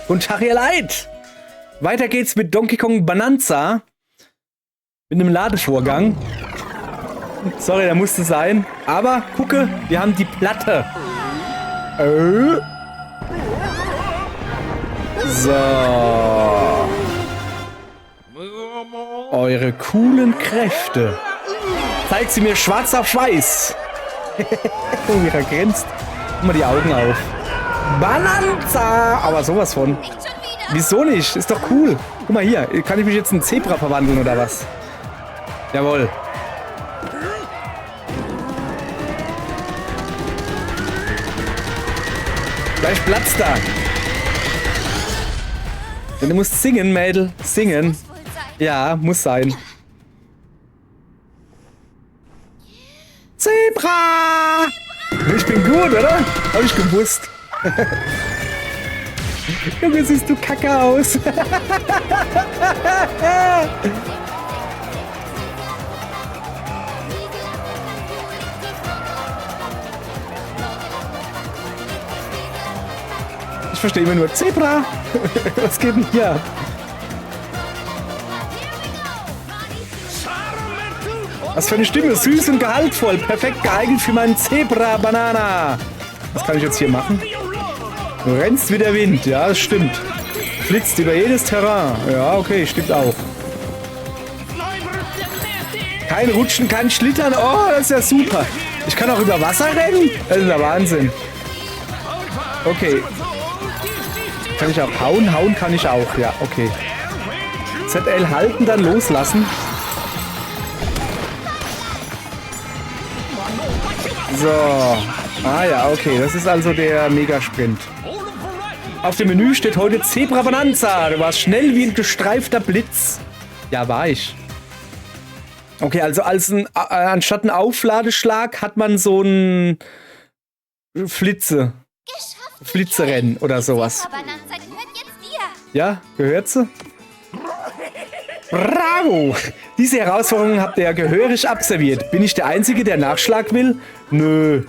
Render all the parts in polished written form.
Und Tag ihr Leid! Weiter geht's mit Donkey Kong Bonanza. Mit einem Ladevorgang. Sorry, der musste sein. Aber, gucke, wir haben die Platte. So. Eure coolen Kräfte. Zeigt sie mir schwarz auf weiß. Oh, wie er grinst. Guck mal die Augen auf. Bonanza! Aber sowas von. Wieso nicht? Ist doch cool. Guck mal hier. Kann ich mich jetzt in Zebra verwandeln oder was? Jawohl. Gleich platzt da. Du musst singen, Mädel. Singen. Ja, muss sein. Zebra! Ich bin gut, oder? Hab ich gewusst. Junge, siehst du kacke aus. Ich verstehe immer nur Zebra. Was geht denn hier ab? Was für eine Stimme. Süß und gehaltvoll. Perfekt geeignet für meinen Zebra-Banana. Was kann ich jetzt hier machen? Du rennst wie der Wind. Ja, das stimmt. Flitzt über jedes Terrain. Ja, okay, stimmt auch. Kein Rutschen, kein Schlittern. Oh, das ist ja super. Ich kann auch über Wasser rennen? Das ist der Wahnsinn. Okay. Kann ich auch hauen? Hauen kann ich auch. Ja, okay. ZL halten, dann loslassen. So. Ah ja, okay. Das ist also der Megasprint. Auf dem Menü steht heute Zebra Bonanza. Du warst schnell wie ein gestreifter Blitz. Ja, war ich. Okay, also anstatt ein Aufladeschlag hat man so ein Flitzerennen oder sowas. Ja, gehört sie? Bravo! Diese Herausforderung habt ihr ja gehörig absolviert. Bin ich der Einzige, der Nachschlag will? Nö.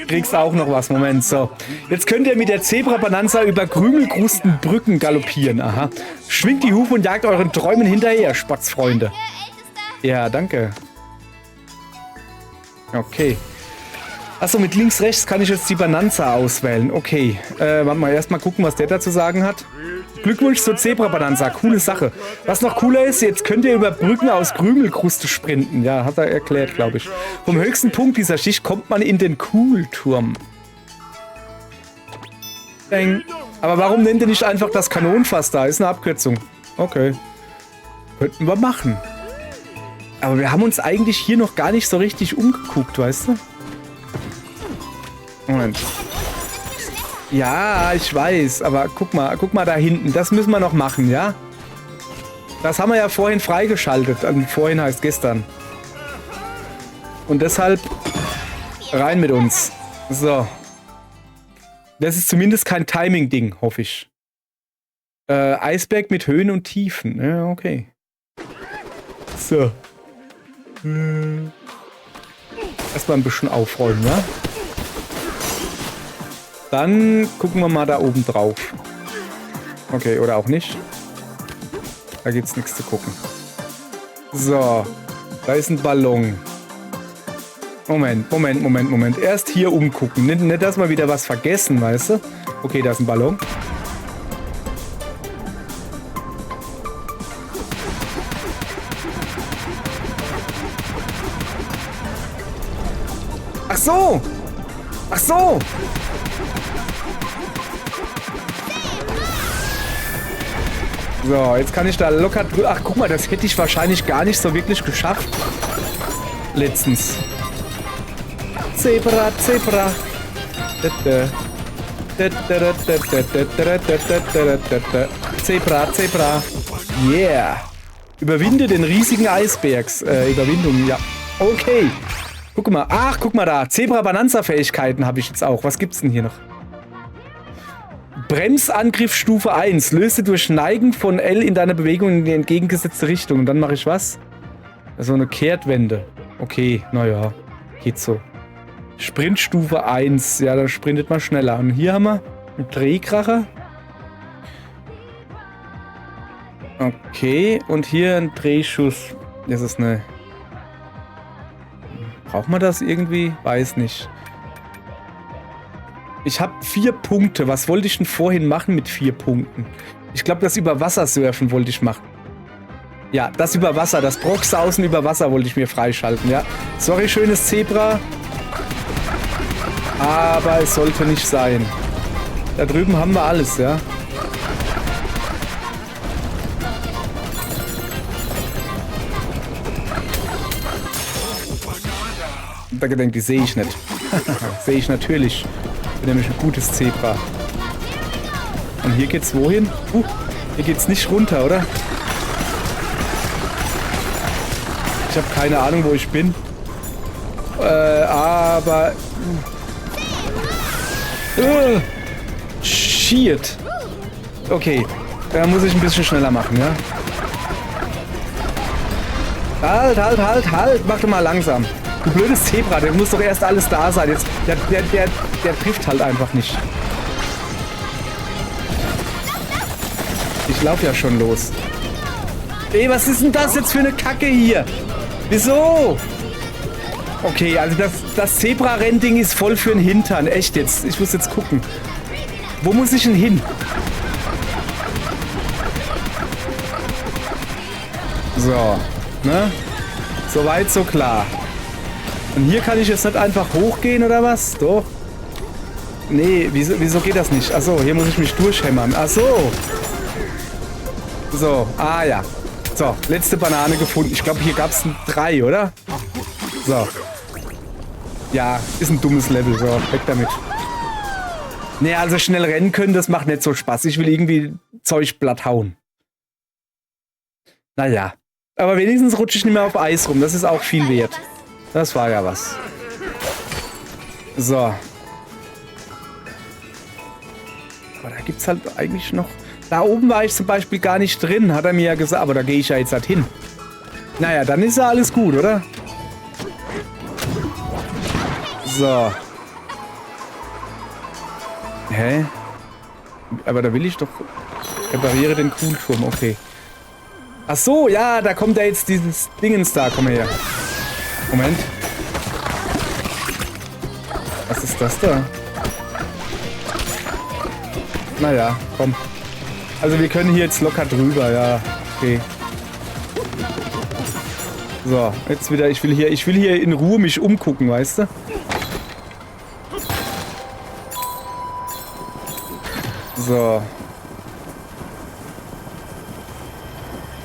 Kriegst auch noch was. Moment, so. Jetzt könnt ihr mit der Zebra Bonanza über Krümelkrustenbrücken galoppieren. Aha. Schwingt die Hufe und jagt euren Träumen hinterher, Spatzfreunde. Ja, danke. Okay. Achso, mit links, rechts kann ich jetzt die Bonanza auswählen. Okay. Warte mal, erstmal gucken, was der dazu sagen hat. Glückwunsch zur Zebra Bonanza. Coole Sache. Was noch cooler ist, jetzt könnt ihr über Brücken aus Krümelkruste sprinten. Ja, hat er erklärt, glaube ich. Vom höchsten Punkt dieser Schicht kommt man in den Kuhlturm. Aber warum nennt ihr nicht einfach das Kanonenfass da? Ist eine Abkürzung. Okay. Könnten wir machen. Aber wir haben uns eigentlich hier noch gar nicht so richtig umgeguckt, weißt du? Moment. Ja, ich weiß, aber guck mal da hinten. Das müssen wir noch machen, ja? Das haben wir ja vorhin freigeschaltet. Also vorhin heißt gestern. Und deshalb rein mit uns. So. Das ist zumindest kein Timing-Ding, hoffe ich. Eisberg mit Höhen und Tiefen. Ja, okay. So. Erstmal ein bisschen aufräumen, ja? Dann gucken wir mal da oben drauf. Okay, oder auch nicht. Da gibt's nichts zu gucken. So. Da ist ein Ballon. Moment. Erst hier umgucken. Nicht, dass wir wieder was vergessen, weißt du? Okay, da ist ein Ballon. Ach so! Ach so! So, jetzt kann ich da locker drüber. Ach, guck mal, das hätte ich wahrscheinlich gar nicht so wirklich geschafft. Letztens. Zebra. Zebra. Yeah. Überwinde den riesigen Eisbergs. Überwindung, ja. Okay. Guck mal. Ach, guck mal da. Zebra Bonanza-Fähigkeiten habe ich jetzt auch. Was gibt's denn hier noch? Bremsangriff Stufe 1. Löse durch Neigen von L in deiner Bewegung in die entgegengesetzte Richtung. Und dann mache ich was? So eine Kehrtwende. Okay, naja. Geht so. Sprintstufe 1. Ja, dann sprintet man schneller. Und hier haben wir einen Drehkracher. Okay, und hier ein Drehschuss. Das ist eine... Braucht man das irgendwie? Weiß nicht. Ich habe 4 Punkte. Was wollte ich denn vorhin machen mit 4 Punkten? Ich glaube, das Überwassersurfen wollte ich machen. Ja, das über Wasser. Das Brocksausen über Wasser wollte ich mir freischalten, ja. Sorry, schönes Zebra. Aber es sollte nicht sein. Da drüben haben wir alles, ja. Da gedenkt, die sehe ich nicht. Sehe ich natürlich. Bin nämlich ein gutes Zebra. Und hier geht's wohin? Hier geht's nicht runter, oder? Ich habe keine Ahnung, wo ich bin. Aber... shit. Okay. Da muss ich ein bisschen schneller machen, ja? Halt. Mach doch mal langsam. Du blödes Zebra, der muss doch erst alles da sein. Jetzt, der trifft halt einfach nicht. Ich laufe ja schon los. Ey, was ist denn das jetzt für eine Kacke hier? Wieso? Okay, also das Zebra-Rennding ist voll für den Hintern. Echt jetzt. Ich muss jetzt gucken. Wo muss ich denn hin? So, ne? Soweit, so klar. Und hier kann ich jetzt nicht einfach hochgehen, oder was? Doch. Nee, wieso geht das nicht? Achso, hier muss ich mich durchhämmern. Achso. So, ja. So, letzte Banane gefunden. Ich glaube, hier gab es 3, oder? So. Ja, ist ein dummes Level. So, weg damit. Nee, also schnell rennen können, das macht nicht so Spaß. Ich will irgendwie Zeug platt hauen. Naja. Aber wenigstens rutsche ich nicht mehr auf Eis rum. Das ist auch viel wert. Das war ja was. So. Aber da gibt es halt eigentlich noch... Da oben war ich zum Beispiel gar nicht drin, hat er mir ja gesagt. Aber da gehe ich ja jetzt halt hin. Naja, dann ist ja alles gut, oder? So. Hä? Aber da will ich doch... Repariere den Kuhturm, okay. Ach so, ja, da kommt ja jetzt dieses Dingens da. Komm her. Moment. Was ist das da? Naja, komm. Also wir können hier jetzt locker drüber, ja. Okay. So, jetzt wieder, ich will hier in Ruhe mich umgucken, weißt du? So.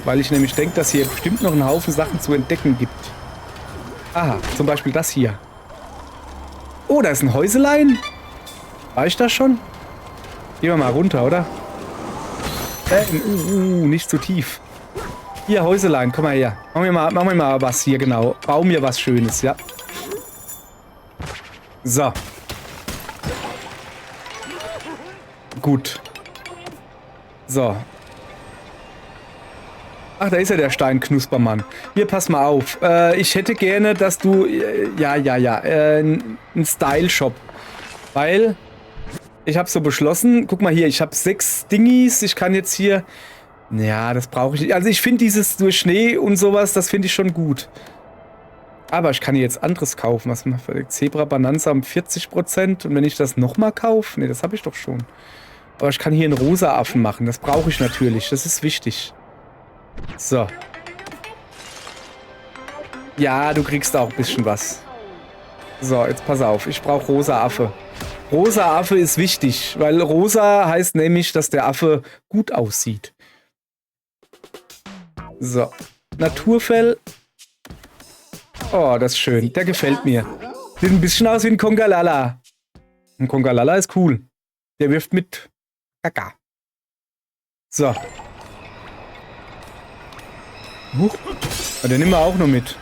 Weil ich nämlich denke, dass hier bestimmt noch einen Haufen Sachen zu entdecken gibt. Aha, zum Beispiel das hier. Oh, da ist ein Häuselein. War ich das schon? Gehen wir mal runter, oder? Nicht zu tief. Hier, Häuselein, komm mal her. Machen wir mal was hier, genau. Bau mir was Schönes, ja. So. Gut. So. Ach, da ist ja der Steinknuspermann. Hier, pass mal auf. Ich hätte gerne, dass du... einen Style-Shop. Weil... Ich habe so beschlossen... Guck mal hier, ich habe 6 Dingies. Ich kann jetzt hier... Ja, das brauche ich nicht. Also ich finde dieses durch Schnee und sowas, das finde ich schon gut. Aber ich kann hier jetzt anderes kaufen. Was man für Zebra Bananza um 40%. Und wenn ich das nochmal kaufe... Ne, das habe ich doch schon. Aber ich kann hier einen rosa Affen machen. Das brauche ich natürlich. Das ist wichtig. So. Ja, du kriegst auch ein bisschen was. So, jetzt pass auf. Ich brauche rosa Affe. Rosa Affe ist wichtig, weil rosa heißt nämlich, dass der Affe gut aussieht. So. Naturfell. Oh, das ist schön. Der gefällt mir. Sieht ein bisschen aus wie ein Kongalala. Ein Kongalala ist cool. Der wirft mit Kaka. So. Huch. Den nehmen wir auch noch mit.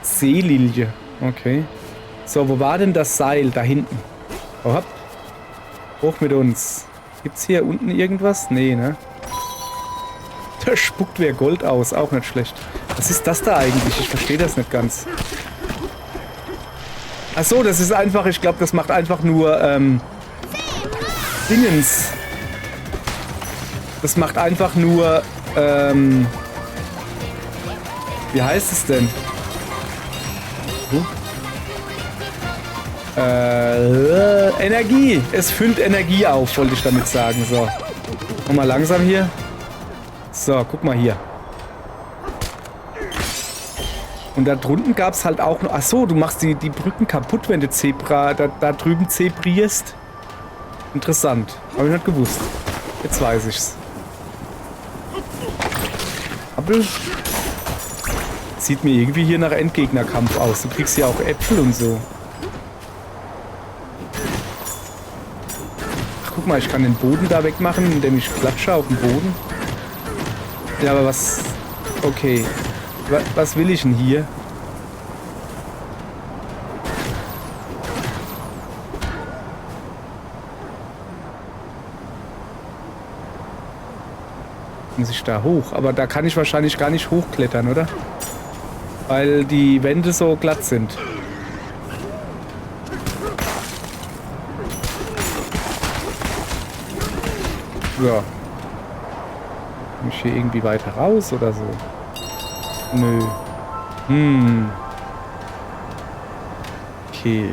Seelilie. Okay. So, wo war denn das Seil? Da hinten. Oh, hopp. Hoch mit uns. Gibt's hier unten irgendwas? Nee, ne? Da spuckt wer Gold aus. Auch nicht schlecht. Was ist das da eigentlich? Ich verstehe das nicht ganz. Ach so, das ist einfach, ich glaube, das macht einfach nur, Dingens. Das macht einfach nur, wie heißt es denn? Energie. Es füllt Energie auf, wollte ich damit sagen. So. Mal langsam hier. So, guck mal hier. Und da drunten gab es halt auch noch... Ach so, du machst die Brücken kaputt, wenn du da drüben zebrierst. Interessant. Habe ich nicht gewusst. Jetzt weiß ich's. Apfel. Sieht mir irgendwie hier nach Endgegnerkampf aus. Du kriegst ja auch Äpfel und so. Ach, guck mal, ich kann den Boden da wegmachen, indem ich klatsche auf den Boden. Ja, aber was... Okay. Was will ich denn hier? Muss ich da hoch? Aber da kann ich wahrscheinlich gar nicht hochklettern, oder? Weil die Wände so glatt sind. So. Komme ich hier irgendwie weiter raus oder so? Nö. Okay.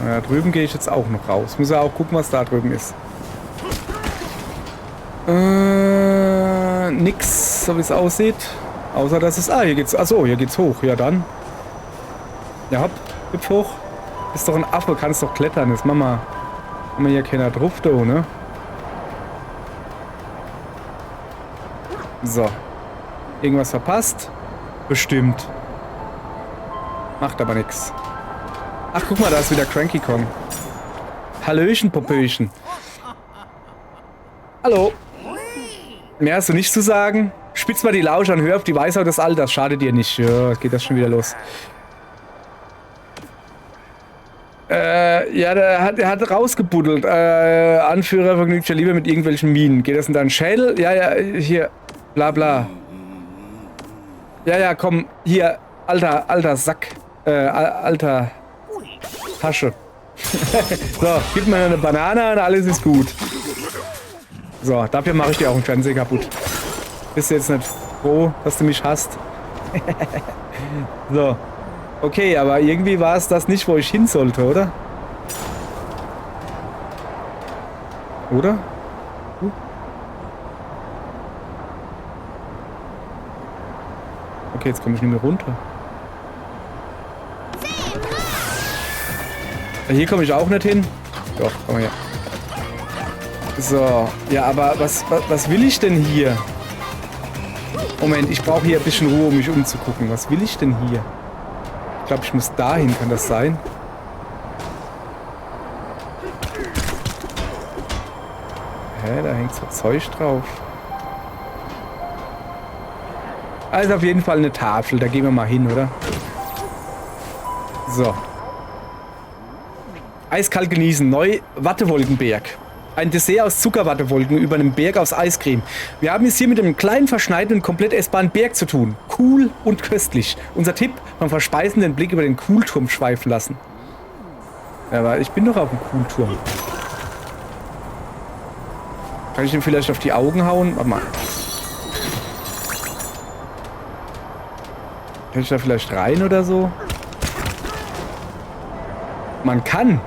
Da drüben gehe ich jetzt auch noch raus. Muss ja auch gucken, was da drüben ist. Nix, so wie es aussieht. Außer, dass es... Ah, hier geht's... Achso, hier geht's hoch. Ja, dann. Ja, hopp. Hüpf hoch. Ist doch ein Affe, kannst doch klettern. Jetzt Mama. Haben wir hier keiner drauf, da, ne? So. Irgendwas verpasst? Bestimmt. Macht aber nix. Ach, guck mal, da ist wieder Cranky Kong. Hallöchen, Popöchen. Hallo. Mehr hast du nicht zu sagen? Spitz mal die Lausche an, hör auf die Weisheit des Alters. Schadet dir nicht. Ja, geht das schon wieder los. Ja, der hat rausgebuddelt. Anführer vergnügt sich ja lieber mit irgendwelchen Minen. Geht das in deinen Schädel? Ja, ja, hier. Bla, bla. Ja, komm. Hier. Alter Sack. Alter Tasche. So, gib mir eine Banane und alles ist gut. So, dafür mache ich dir auch einen Fernseher kaputt. Bist du jetzt nicht froh, dass du mich hasst? So. Okay, aber irgendwie war es das nicht, wo ich hin sollte, oder? Oder? Okay, jetzt komme ich nicht mehr runter. Hier komme ich auch nicht hin. Doch, komm mal her. So, ja, aber was will ich denn hier? Moment, ich brauche hier ein bisschen Ruhe, um mich umzugucken. Was will ich denn hier? Ich glaube, ich muss dahin, kann das sein? Hä, da hängt so Zeug drauf. Also auf jeden Fall eine Tafel, da gehen wir mal hin, oder? So. Eiskalt genießen, neu Wattewolkenberg. Ein Dessert aus Zuckerwattewolken über einem Berg aus Eiscreme. Wir haben es hier mit einem kleinen, verschneiten und komplett essbaren Berg zu tun. Cool und köstlich. Unser Tipp, beim Verspeisen den Blick über den Kuhlturm schweifen lassen. Ja, aber ich bin doch auf dem Kuhlturm. Kann ich ihm vielleicht auf die Augen hauen? Warte mal. Kann ich da vielleicht rein oder so? Man kann.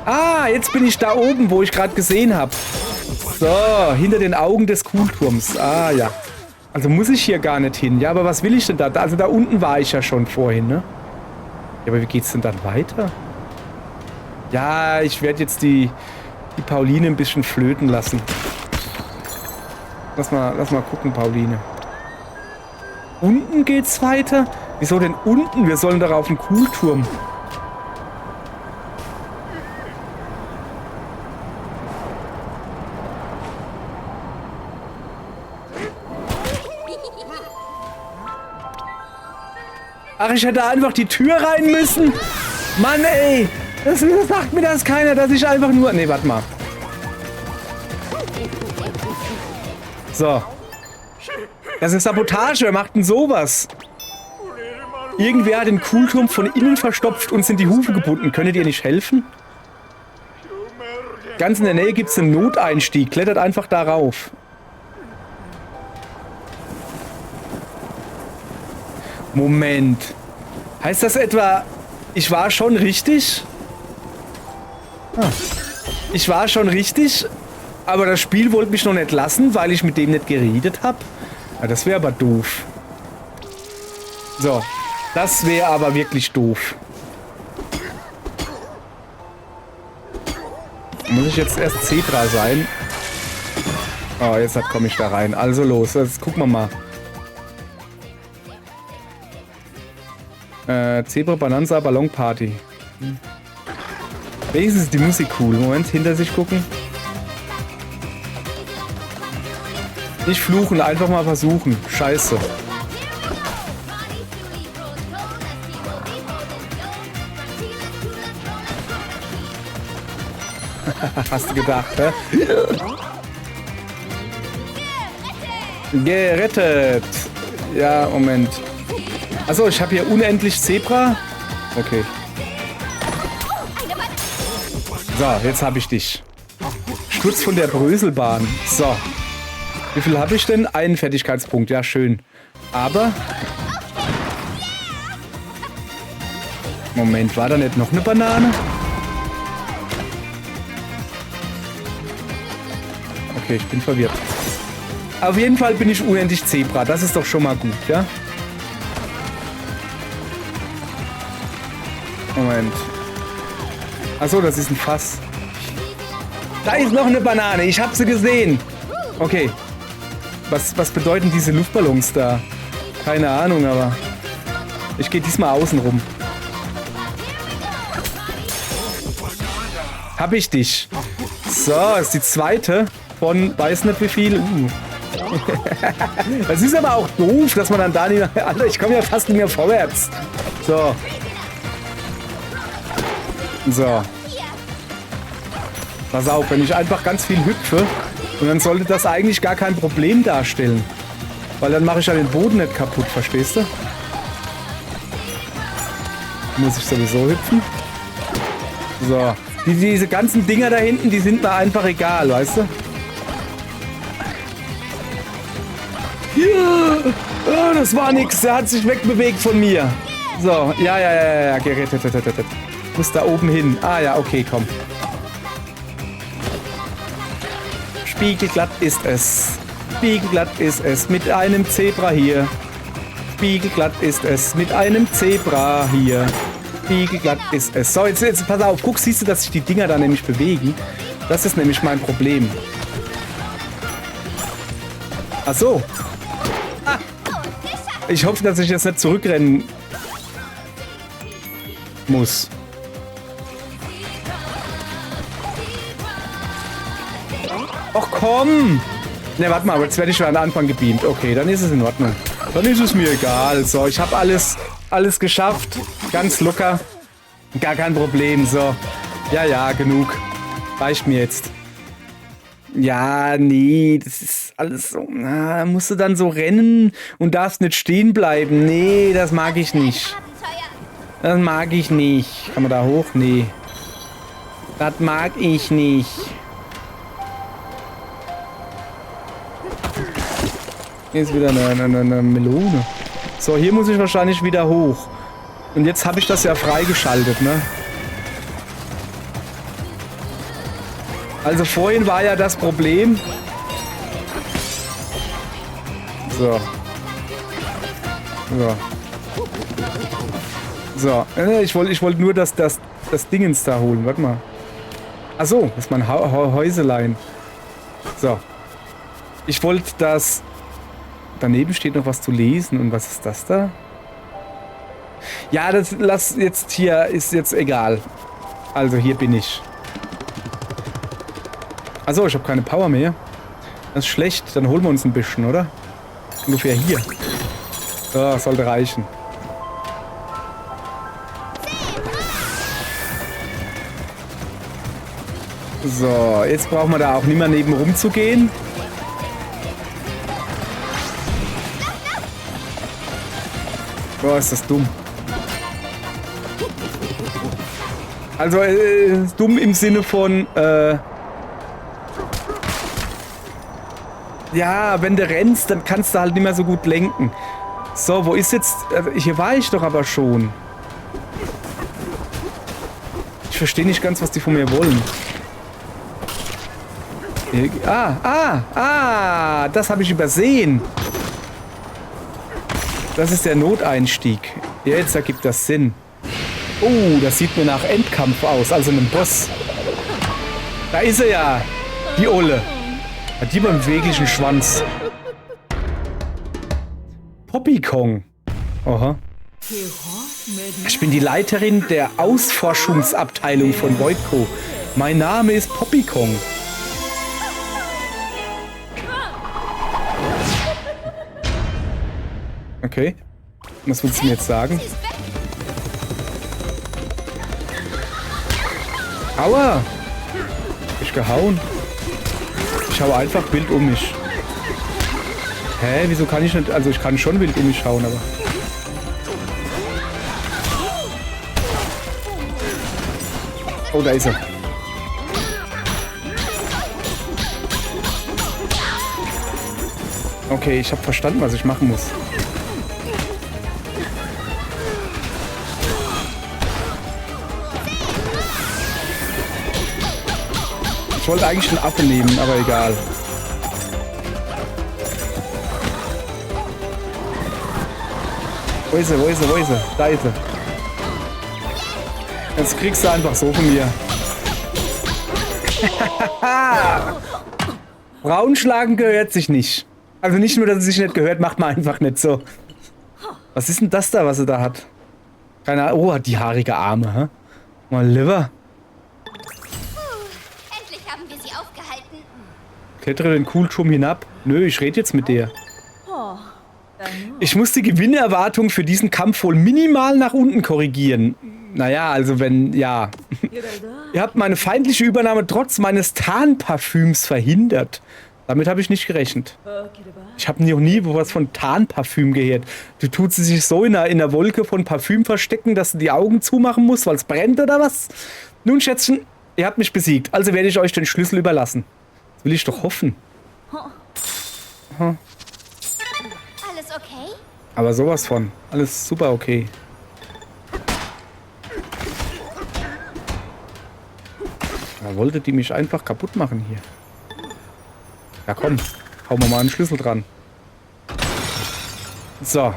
Ah, jetzt bin ich da oben, wo ich gerade gesehen habe. So, hinter den Augen des Kuhlturms. Ah, ja. Also muss ich hier gar nicht hin. Ja, aber was will ich denn da? Also da unten war ich ja schon vorhin, ne? Ja, aber wie geht's denn dann weiter? Ja, ich werde jetzt die Pauline ein bisschen flöten lassen. Lass mal gucken, Pauline. Unten geht's weiter? Wieso denn unten? Wir sollen doch auf den Kuhlturm. Ach, ich hätte einfach die Tür rein müssen. Mann, ey. Das sagt mir das keiner, dass ich einfach nur... Nee, warte mal. So. Das ist Sabotage. Wer macht denn sowas? Irgendwer hat den Kühlturm von innen verstopft und sind die Hufe gebunden. Könntet ihr nicht helfen? Ganz in der Nähe gibt es einen Noteinstieg. Klettert einfach darauf. Moment. Heißt das etwa, ich war schon richtig? Ah. Ich war schon richtig, aber das Spiel wollte mich noch nicht lassen, weil ich mit dem nicht geredet habe? Ja, das wäre aber doof. So. Das wäre aber wirklich doof. Muss ich jetzt erst Zebra sein? Oh, jetzt komme ich da rein. Also los, jetzt gucken wir mal. Zebra Bonanza Ballon Party. Wenigstens ist die Musik cool. Moment, hinter sich gucken. Nicht fluchen, einfach mal versuchen. Scheiße. Hast du gedacht, hä? Gerettet! Ja, Moment. Achso, ich habe hier unendlich Zebra. Okay. So, jetzt habe ich dich. Sturz von der Bröselbahn. So. Wie viel habe ich denn? Einen Fertigkeitspunkt. Ja, schön. Aber... Moment, war da nicht noch eine Banane? Okay, ich bin verwirrt. Auf jeden Fall bin ich unendlich Zebra. Das ist doch schon mal gut, ja? Moment. Achso, das ist ein Fass. Da ist noch eine Banane. Ich habe sie gesehen. Okay. Was bedeuten diese Luftballons da? Keine Ahnung, aber... Ich gehe diesmal außen rum. Hab ich dich. So, ist die zweite von weiß nicht wie viel. Das ist aber auch doof, dass man dann da nicht... Alter, ich komme ja fast nicht mehr vorwärts. So. So. Pass auf, wenn ich einfach ganz viel hüpfe, und dann sollte das eigentlich gar kein Problem darstellen. Weil dann mache ich ja den Boden nicht kaputt, verstehst du? Muss ich sowieso hüpfen. So. Diese ganzen Dinger da hinten, die sind mir einfach egal, weißt du? Ja, oh, das war nix. Der hat sich wegbewegt von mir. So, ja, gerettet. Muss da oben hin. Ah ja, okay, komm. Spiegelglatt ist es. Spiegelglatt ist es mit einem Zebra hier. Spiegelglatt ist es mit einem Zebra hier. Spiegelglatt ist es. So, jetzt pass auf. Guck, siehst du, dass sich die Dinger da nämlich bewegen? Das ist nämlich mein Problem. Ach so. Ah. Ich hoffe, dass ich jetzt nicht zurückrennen muss. Och komm! Ne, warte mal, jetzt werde ich schon an den Anfang gebeamt. Okay, dann ist es in Ordnung. Dann ist es mir egal. So, ich habe alles geschafft. Ganz locker. Gar kein Problem. So. Ja, genug. Reicht mir jetzt. Ja, nee, das ist alles so. Na, musst du dann so rennen und darfst nicht stehen bleiben. Nee, das mag ich nicht. Das mag ich nicht. Kann man da hoch? Nee. Das mag ich nicht. Hier ist wieder eine Melone. So, hier muss ich wahrscheinlich wieder hoch. Und jetzt habe ich das ja freigeschaltet, ne? Also vorhin war ja das Problem. So. So. Ich wollte nur das Dingens da holen. Warte mal. Ach so, das ist mein Häuselein. So. Ich wollte das... Daneben steht noch was zu lesen. Und was ist das da? Ja, das lass jetzt hier, ist jetzt egal. Also hier bin ich. Achso, ich habe keine Power mehr. Das ist schlecht. Dann holen wir uns ein bisschen, oder? Ungefähr hier. So, sollte reichen. So, jetzt brauchen wir da auch nicht mehr neben rumzugehen. Boah, ist das dumm. Also, dumm im Sinne von, ja, wenn du rennst, dann kannst du halt nicht mehr so gut lenken. So, wo ist jetzt... hier war ich doch aber schon. Ich verstehe nicht ganz, was die von mir wollen. Das habe ich übersehen. Das ist der Noteinstieg. Jetzt ergibt das Sinn. Oh, das sieht mir nach Endkampf aus, also einem Boss. Da ist er ja, die Olle. Hat die beim beweglichen Schwanz. Poppykong. Aha. Ich bin die Leiterin der Ausforschungsabteilung von Voidco. Mein Name ist Poppykong. Okay. Was willst du mir jetzt sagen? Aua! Hab ich gehauen? Ich hau einfach wild um mich. Hä? Wieso kann ich nicht... Also ich kann schon wild um mich hauen, aber... Oh, da ist er. Okay, ich habe verstanden, was ich machen muss. Ich wollte eigentlich einen Apfel nehmen, aber egal. Wo ist er, wo ist er, wo ist er? Da ist er. Jetzt kriegst du einfach so von mir. Frauen schlagen gehört sich nicht. Also nicht nur, dass es sich nicht gehört, macht man einfach nicht so. Was ist denn das da, was er da hat? Keine Ahnung. Oh, hat die haarige Arme, hä? Mal Liver. Endlich haben wir sie aufgehalten. Klettere den Kuhlturm hinab. Nö, ich rede jetzt mit dir. Ich muss die Gewinnerwartung für diesen Kampf wohl minimal nach unten korrigieren. Naja, also wenn, ja. Ihr habt meine feindliche Übernahme trotz meines Tarnparfüms verhindert. Damit habe ich nicht gerechnet. Ich habe noch nie was von Tarnparfüm gehört. Du tust sich so in einer Wolke von Parfüm verstecken, dass du die Augen zumachen musst, weil es brennt oder was? Nun, Schätzchen, ihr habt mich besiegt, also werde ich euch den Schlüssel überlassen. Das will ich doch hoffen. Aha. Alles okay? Aber sowas von. Alles super okay. Da wollte die mich einfach kaputt machen hier. Ja komm, hauen wir mal einen Schlüssel dran. So.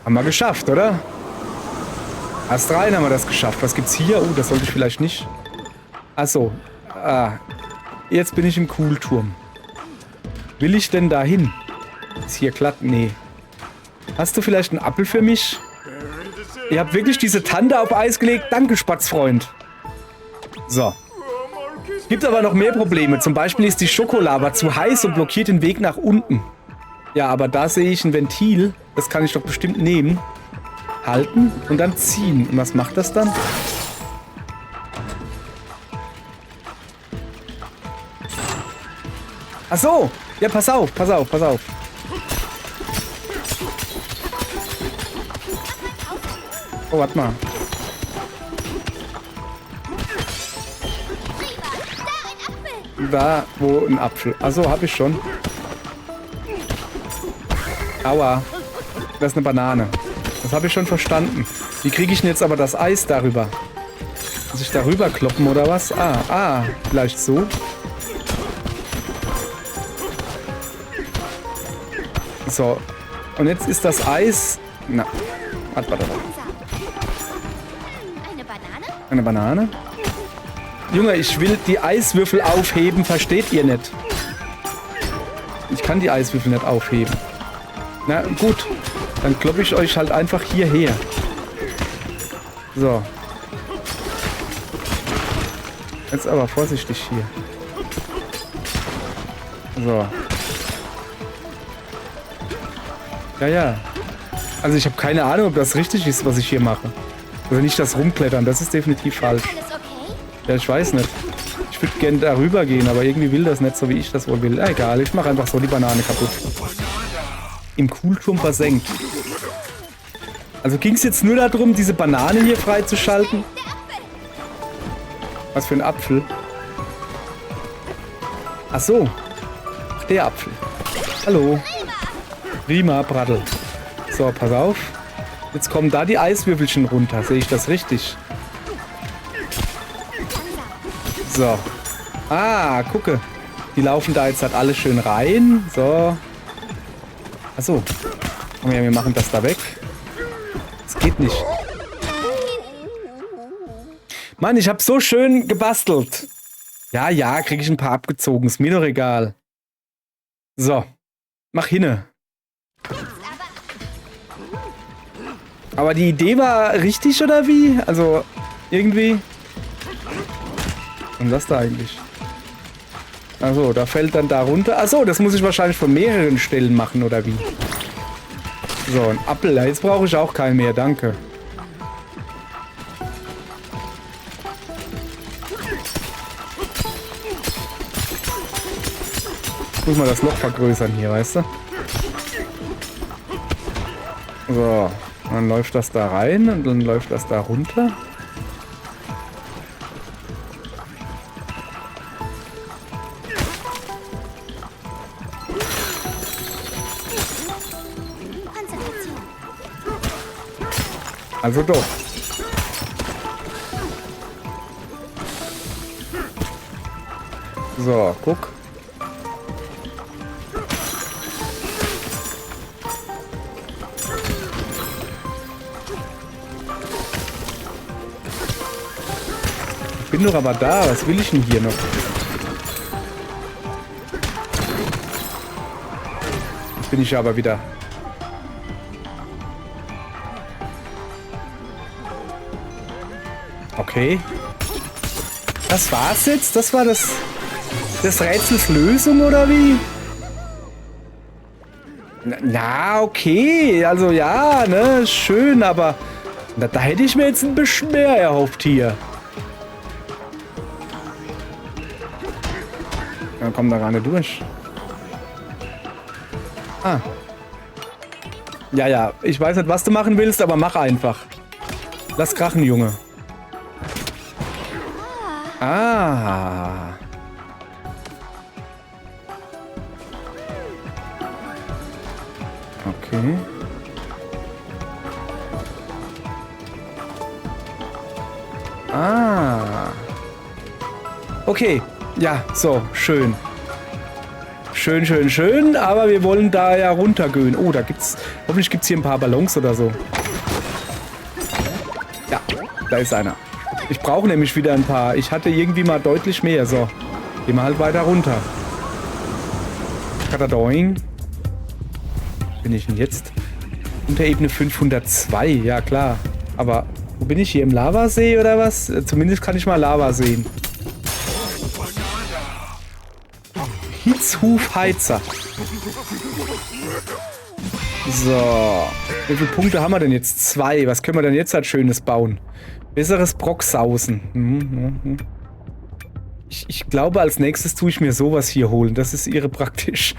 Haben wir geschafft, oder? Erst rein haben wir das geschafft. Was gibt's hier? Oh, das sollte ich vielleicht nicht. Achso. Jetzt bin ich im Kuhlturm. Will ich denn da hin? Ist hier glatt? Nee. Hast du vielleicht einen Apfel für mich? Ihr habt wirklich diese Tante auf Eis gelegt? Danke, Spatzfreund. So. Gibt aber noch mehr Probleme. Zum Beispiel ist die Schokolava zu heiß und blockiert den Weg nach unten. Ja, aber da sehe ich ein Ventil. Das kann ich doch bestimmt nehmen. Halten und dann ziehen. Und was macht das dann? Ach so. Ja, pass auf, pass auf, pass auf. Oh, warte mal. Da, wo ein Apfel. Achso, hab ich schon. Aua. Das ist eine Banane. Das habe ich schon verstanden. Wie kriege ich denn jetzt aber das Eis darüber? Muss ich darüber kloppen oder was? Vielleicht so. So. Und jetzt ist das Eis... Na. Warte. Eine Banane? Eine Banane? Junge, ich will die Eiswürfel aufheben, versteht ihr nicht? Ich kann die Eiswürfel nicht aufheben. Na gut, dann kloppe ich euch halt einfach hierher. So. Jetzt aber vorsichtig hier. So. Ja. Also ich habe keine Ahnung, ob das richtig ist, was ich hier mache. Also nicht das Rumklettern, das ist definitiv falsch. Alles okay? Ja, ich weiß nicht. Ich würde gerne darüber gehen, aber irgendwie will das nicht so, wie ich das wohl will. Egal, ich mache einfach so die Banane kaputt. Im Kuhlturm versenkt. Also ging es jetzt nur darum, diese Banane hier freizuschalten? Was für ein Apfel? Ach so. Der Apfel. Hallo. Prima, Braddel. So, pass auf. Jetzt kommen da die Eiswürfelchen runter. Sehe ich das richtig? So. Ah, gucke. Die laufen da jetzt halt alle schön rein. So. Achso. Komm her, wir machen das da weg. Das geht nicht. Mann, ich habe so schön gebastelt. Ja, ja, kriege ich ein paar abgezogen. Ist mir doch egal. So. Mach hinne. Aber die Idee war richtig, oder wie? Also, irgendwie... Und was da eigentlich? Achso, da fällt dann da runter. Achso, das muss ich wahrscheinlich von mehreren Stellen machen, oder wie? So, ein Apfel. Jetzt brauche ich auch keinen mehr, danke. Muss mal das Loch vergrößern hier, weißt du? So, dann läuft das da rein und dann läuft das da runter. Also doch. So, guck. Ich bin doch aber da. Was will ich denn hier noch? Jetzt bin ich aber wieder. Okay. Das war's jetzt? Das war das Rätsels Lösung, oder wie? Na, okay. Also ja, ne, schön, aber da hätte ich mir jetzt ein bisschen mehr erhofft hier. Dann kommen da gar nicht durch. Ah. Ja, ja. Ich weiß nicht, was du machen willst, aber mach einfach. Lass krachen, Junge. Ah. Okay. Ah. Okay. Ja, so, schön. Schön, schön, schön, aber wir wollen da ja runtergehen. Oh, da gibt's... Hoffentlich gibt's hier ein paar Ballons oder so. Ja, da ist einer. Ich brauche nämlich wieder ein paar. Ich hatte irgendwie mal deutlich mehr. So, gehen wir halt weiter runter. Katadoing. Bin ich denn jetzt? Unter Ebene 502, ja klar. Aber wo bin ich hier? Im Lavasee oder was? Zumindest kann ich mal Lava sehen. Hitzhufheizer. So. Wie viele Punkte haben wir denn jetzt? 2. Was können wir denn jetzt als Schönes bauen? Besseres Brocksausen. Ich glaube, als nächstes tue ich mir sowas hier holen. Das ist irre praktisch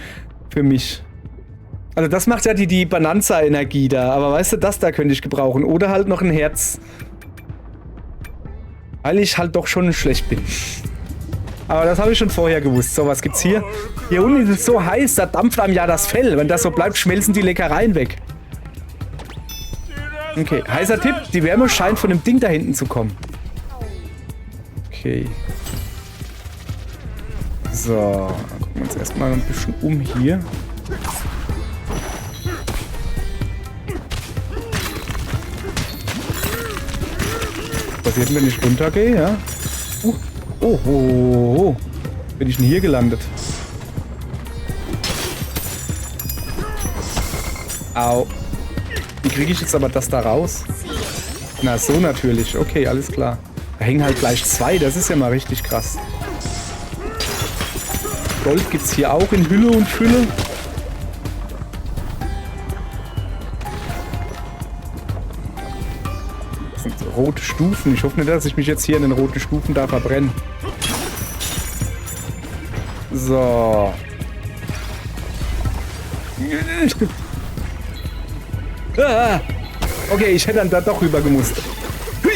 für mich. Also das macht ja die Bananza-Energie da. Aber weißt du, das da könnte ich gebrauchen. Oder halt noch ein Herz. Weil ich halt doch schon schlecht bin. Aber das habe ich schon vorher gewusst. So, was gibt's hier? Hier unten ist es so heiß, da dampft einem ja das Fell. Wenn das so bleibt, schmelzen die Leckereien weg. Okay, heißer Tipp. Die Wärme scheint von dem Ding da hinten zu kommen. Okay. So, dann gucken wir uns erstmal ein bisschen um hier. Was passiert, wenn ich runtergehe, ja? Oh. Bin ich denn hier gelandet? Au. Wie kriege ich jetzt aber das da raus? Na, so natürlich. Okay, alles klar. Da hängen halt gleich 2. Das ist ja mal richtig krass. Gold gibt's hier auch in Hülle und Fülle. Das sind so rote Stufen. Ich hoffe nicht, dass ich mich jetzt hier in den roten Stufen da verbrenne. So. Ah. Okay, ich hätte dann da doch rüber gemusst.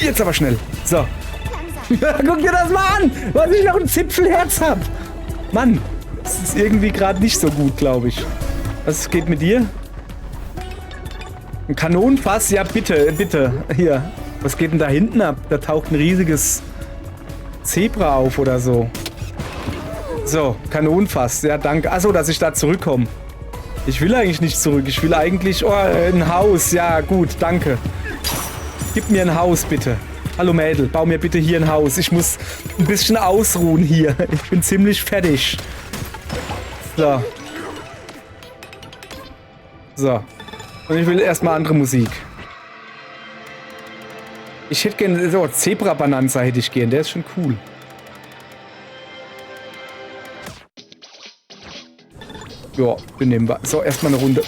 Jetzt aber schnell. So. Langsam. Guck dir das mal an, was ich noch ein Zipfelherz hab. Mann, das ist irgendwie gerade nicht so gut, glaube ich. Was geht mit dir? Ein Kanonenfass? Ja, bitte, bitte. Hier. Was geht denn da hinten ab? Da taucht ein riesiges Zebra auf oder so. So, Kanonenfass. Ja, danke. Achso, dass ich da zurückkomme. Ich will eigentlich nicht zurück. Ich will eigentlich... Oh, ein Haus. Ja, gut, danke. Gib mir ein Haus, bitte. Hallo Mädel, bau mir bitte hier ein Haus. Ich muss ein bisschen ausruhen hier. Ich bin ziemlich fertig. So. So. Und ich will erstmal andere Musik. Ich hätte gerne... So, Zebra-Bananza hätte ich gern. Der ist schon cool. Ja, benehmen wir. So, erstmal eine Runde...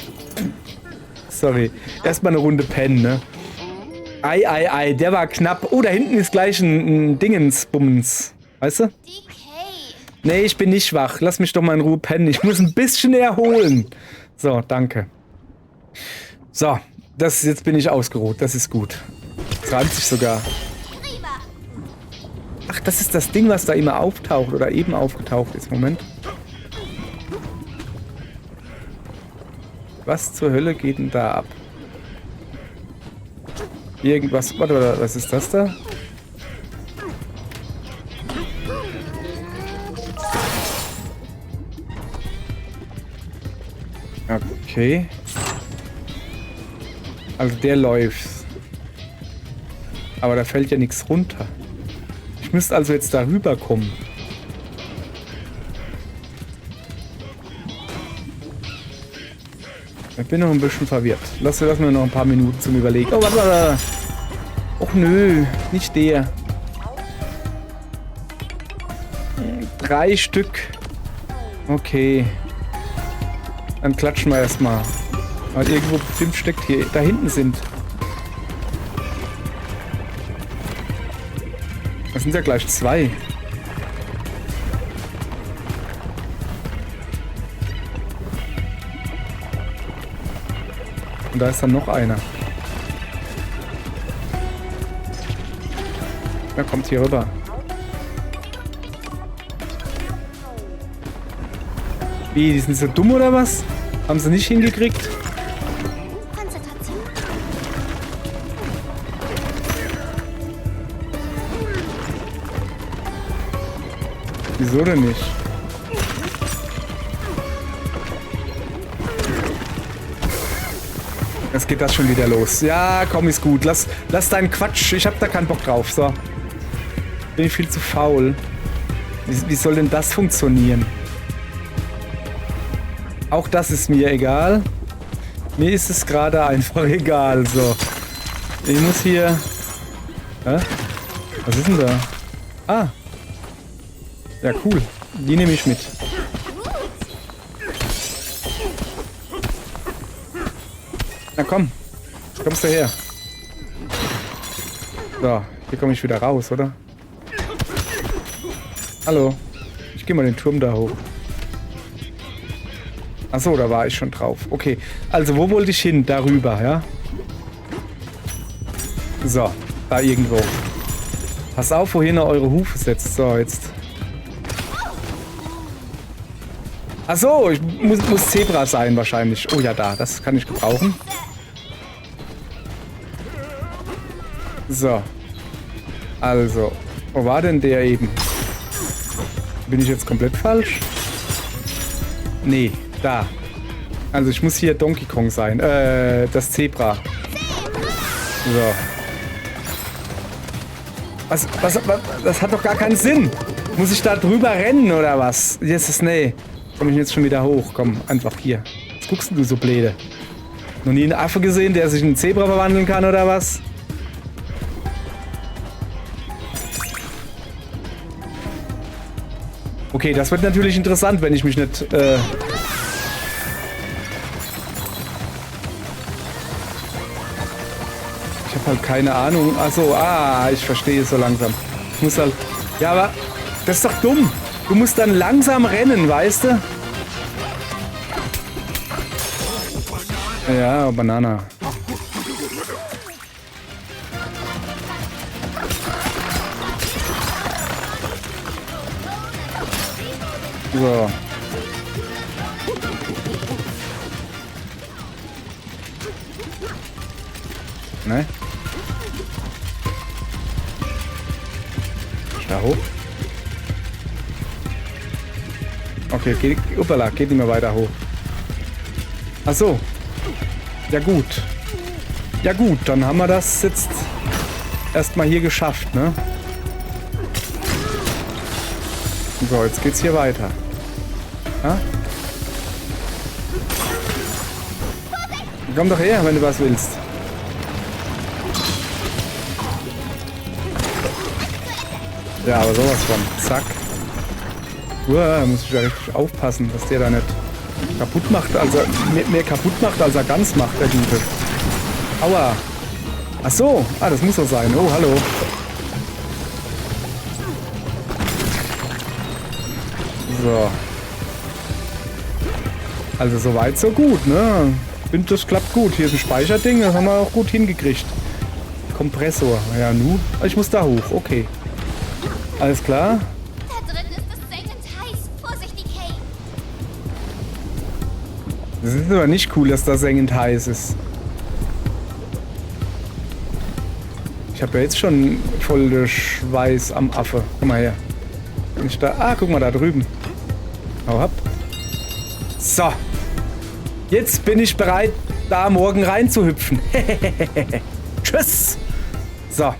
Sorry. Erstmal eine Runde pennen, ne? Ei, ei, ei. Der war knapp. Oh, da hinten ist gleich ein Dingensbummens. Weißt du? DK. Nee, ich bin nicht wach. Lass mich doch mal in Ruhe pennen. Ich muss ein bisschen erholen. So, danke. So, jetzt bin ich ausgeruht. Das ist gut. Das reimt sich sogar. Prima. Ach, das ist das Ding, was da immer auftaucht oder eben aufgetaucht ist. Moment. Was zur Hölle geht denn da ab? Irgendwas... Warte, was ist das da? Okay. Also der läuft. Aber da fällt ja nichts runter. Ich müsste also jetzt da rüberkommen. Ich bin noch ein bisschen verwirrt. Lass mir noch ein paar Minuten zum Überlegen. Oh, warte. Och nö, nicht der. 3 Stück. Okay. Dann klatschen wir erstmal. Weil irgendwo bestimmt steckt hier. Da hinten sind. Das sind ja gleich 2. Und da ist dann noch einer. Er kommt hier rüber. Wie, die sind so dumm oder was? Haben sie nicht hingekriegt? Konzentration. Wieso denn nicht? Jetzt geht das schon wieder los. Ja, komm, ist gut. Lass deinen Quatsch. Ich hab da keinen Bock drauf. So. Bin ich viel zu faul. Wie soll denn das funktionieren? Auch das ist mir egal. Mir ist es gerade einfach egal. So. Ich muss hier... Hä? Was ist denn da? Ah. Ja, cool. Die nehme ich mit. Na komm. Kommst du her. So. Hier komme ich wieder raus, oder? Hallo. Ich gehe mal den Turm da hoch. Achso, da war ich schon drauf. Okay. Also, wo wollte ich hin? Darüber, ja? So. Da irgendwo. Pass auf, wohin ihr eure Hufe setzt. So, jetzt. Achso, ich muss Zebra sein wahrscheinlich. Oh ja, da. Das kann ich gebrauchen. So. Also. Wo war denn der eben? Bin ich jetzt komplett falsch? Nee, da. Also ich muss hier Donkey Kong sein. Das Zebra. So. Was, das hat doch gar keinen Sinn. Muss ich da drüber rennen oder was? Jesus, nee. Komm ich jetzt schon wieder hoch. Komm, einfach hier. Was guckst du so blöde? Noch nie einen Affe gesehen, der sich in ein Zebra verwandeln kann oder was? Okay, das wird natürlich interessant, wenn ich mich nicht... Ich habe halt keine Ahnung. Achso, ich verstehe so langsam. Ich muss halt... Ja, aber das ist doch dumm. Du musst dann langsam rennen, weißt du? Ja, Banana. So. Ne? Da hoch. Okay, upala, geht nicht mehr weiter hoch. Ach so. Ja gut. Ja gut, dann haben wir das jetzt erstmal hier geschafft, ne? So, jetzt geht's hier weiter. Ja? Komm doch her, wenn du was willst. Ja, aber sowas von. Zack. Uah, muss ich ja richtig aufpassen, dass der da nicht kaputt macht, als er mehr kaputt macht, als er ganz macht, der Gute. Aua. Ach so. Ah, das muss er sein. Oh, hallo. So. Also soweit, so gut, ne? Ich finde, das klappt gut. Hier ist ein Speicherding, das haben wir auch gut hingekriegt. Kompressor. Ja, nu. Ich muss da hoch. Okay. Alles klar. Da drin ist es sengend heiß. Vorsichtig, Kay. Das ist aber nicht cool, dass das sengend heiß ist. Ich habe ja jetzt schon voll den Schweiß am Affe. Guck mal her. Bin ich da? Ah, guck mal da drüben. Hau ab. So. Jetzt bin ich bereit, da morgen reinzuhüpfen. Tschüss. So.